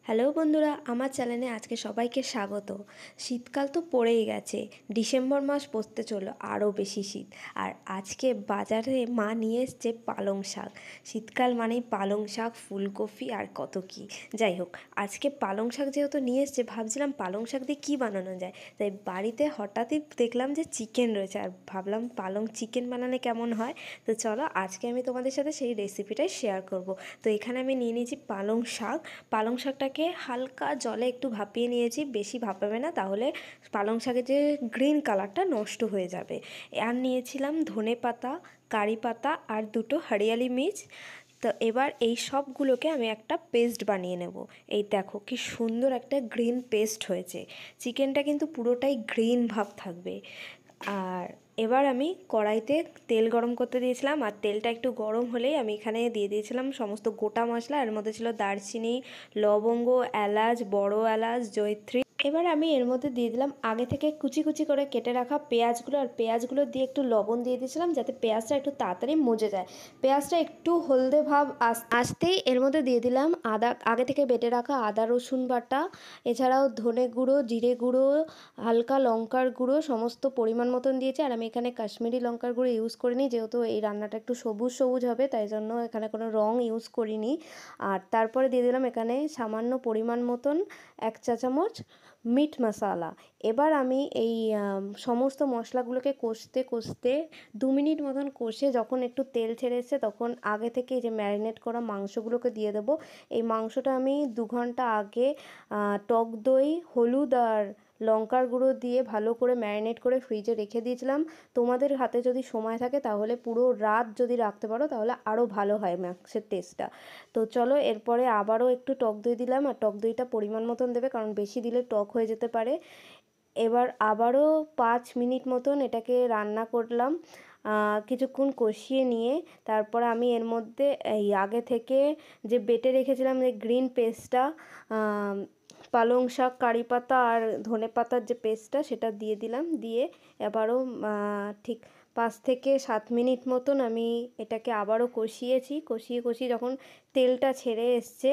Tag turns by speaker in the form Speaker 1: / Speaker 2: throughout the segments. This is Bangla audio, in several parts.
Speaker 1: হ্যালো বন্ধুরা, আমার চ্যানেলে আজকে সবাইকে স্বাগত। শীতকাল তো পড়েই গেছে, ডিসেম্বর মাস পড়তে চললো, আরও বেশি শীত। আর আজকে বাজারে মা নিয়ে এসছে পালং শাক। শীতকাল মানেই পালং শাক, ফুলকপি আর কত কী। যাই হোক, আজকে পালং শাক যেহেতু নিয়ে এসছে, ভাবছিলাম পালং শাক দিয়ে কী বানানো যায়। তাই বাড়িতে হঠাৎই দেখলাম যে চিকেন রয়েছে, আর ভাবলাম পালং চিকেন বানালে কেমন হয়। তো চলো, আজকে আমি তোমাদের সাথে সেই রেসিপিটাই শেয়ার করব। তো এখানে আমি নিয়ে নিয়েছি পালং শাক। পালং শাকটাকে হালকা জলে একটু ভাপিয়ে নিয়েছি, বেশি ভাপাবে না, তাহলে পালং শাকের যে গ্রিন কালারটা নষ্ট হয়ে যাবে। আর নিয়েছিলাম ধনে পাতা, কারি পাতা আর দুটো হরিয়ালি মির্চ। তো এবার এই সবগুলোকে আমি একটা পেস্ট বানিয়ে নেব। এই দেখো কি সুন্দর একটা গ্রিন পেস্ট হয়েছে। চিকেনটা কিন্তু পুরোটাই গ্রিন ভাব থাকবে। আর এবার আমি কড়াইতে তেল গরম করতে দিয়েছিলাম, আর তেলটা একটু গরম হলেই আমি এখানে দিয়ে দিয়েছিলাম সমস্ত গোটা মশলা। এর মধ্যে ছিল দারচিনি, লবঙ্গ, এলাচ, বড় এলাচ, জয়িত্রী। এবার আমি এর মধ্যে দিয়ে দিলাম আগে থেকে কুচি কুচি করে কেটে রাখা পেঁয়াজগুলো, আর পেঁয়াজগুলো দিয়ে একটু লবণ দিয়ে দিয়েছিলাম যাতে পেঁয়াজটা একটু তাড়াতাড়ি মজে যায়। পেঁয়াজটা একটু হলদে ভাব আসতেই এর মধ্যে দিয়ে দিলাম আগে থেকে বেটে রাখা আদা রসুন বাটা, এছাড়াও ধনে গুঁড়ো, জিরে গুঁড়ো, হালকা লঙ্কার গুঁড়ো সমস্ত পরিমাণ মতন দিয়েছি। আর আমি এখানে কাশ্মীরি লঙ্কার গুঁড়ো ইউজ করিনি, যেহেতু এই রান্নাটা একটু সবুজ সবুজ হবে, তাই জন্য এখানে কোনো রং ইউজ করিনি। আর তারপরে দিয়ে দিলাম এখানে সামান্য পরিমাণ মতন 1 চা চামচ মিট মশলা। এবার আমি এই সমস্ত মশলাগুলোকে কষতে কষতে 2 মিনিট মতন কষে যখন একটু তেল ছেড়ে এসছে, তখন আগে থেকে যে ম্যারিনেট করা মাংসগুলোকে দিয়ে দেবো। এই মাংসটা আমি 2 ঘন্টা আগে টক দই, হলুদ আর লঙ্কার গুঁড়ো দিয়ে ভালো করে ম্যারিনেট করে ফ্রিজে রেখে দিয়েছিলাম। তোমাদের হাতে যদি সময় থাকে তাহলে পুরো রাত যদি রাখতে পারো তাহলে আরও ভালো হয় মাংসের টেস্টটা। তো চলো, এরপরে আবারও একটু টক দই দিলাম, আর টক দইটা পরিমাণ মতন দেবে, কারণ বেশি দিলে টক হয়ে যেতে পারে। এবার আবারও 5 মিনিট মতন এটাকে রান্না করলাম। কিছুক্ষণ কষিয়ে নিয়ে তারপর আমি এর মধ্যে এই আগে থেকে যে বেটে রেখেছিলাম যে গ্রিন পেস্টটা, পালং শাক, কারি পাতা আর ধনে পাতার যে পেস্টটা, সেটা দিয়ে দিলাম। দিয়ে এবারও ঠিক 5 থেকে 7 মিনিট মতন আমি এটাকে আবারও কষিয়েছি। কষিয়ে কষিয়ে যখন তেলটা ছেড়ে এসছে,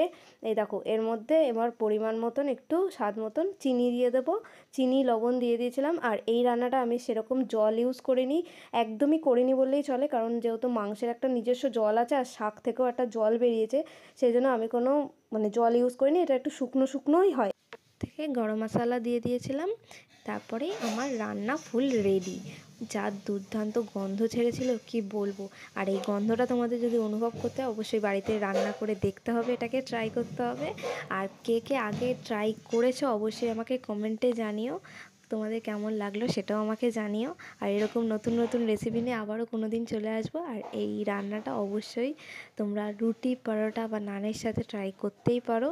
Speaker 1: এই দেখো এর মধ্যে এবার পরিমাণ মতন একটু স্বাদ মতন চিনি দিয়ে দেবো। চিনি লবণ দিয়ে দিয়েছিলাম। আর এই রান্নাটা আমি সেরকম জল ইউজ করিনি, একদমই করিনি বললেই চলে, কারণ যেহেতু মাংসের একটা নিজস্ব জল আছে আর শাক থেকেও একটা জল বেরিয়েছে, সেই জন্য আমি কোনো জল ইউজ করিনি। এটা একটু শুকনো শুকনোই হয়। থেকে গরম মশলা দিয়ে দিয়েছিলাম। তারপরেই আমার রান্না ফুল রেডি। যা দুর্দান্ত গন্ধ ছেড়েছিল কি বলবো। আর এই গন্ধটা তোমাদের যদি অনুভব করতে হয়, অবশ্যই বাড়িতে রান্না করে দেখতে হবে, এটাকে ট্রাই করতে হবে। আর কে কে আগে ট্রাই করেছো অবশ্যই আমাকে কমেন্টে জানিও, তোমাদের কেমন লাগলো সেটাও আমাকে জানিও। আর এরকম নতুন নতুন রেসিপি নিয়ে আবারও কোনো দিন চলে আসবো। আর এই রান্নাটা অবশ্যই তোমরা রুটি, পরোটা বা নানের সাথে ট্রাই করতেই পারো।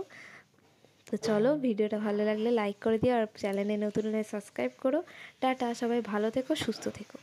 Speaker 1: তো চলো, ভিডিওটা ভালো লাগলে লাইক করে দিও, আর চ্যানেলে নতুন হলে সাবস্ক্রাইব করো। টাটা, সবাই ভালো থেকো, সুস্থ থেকো।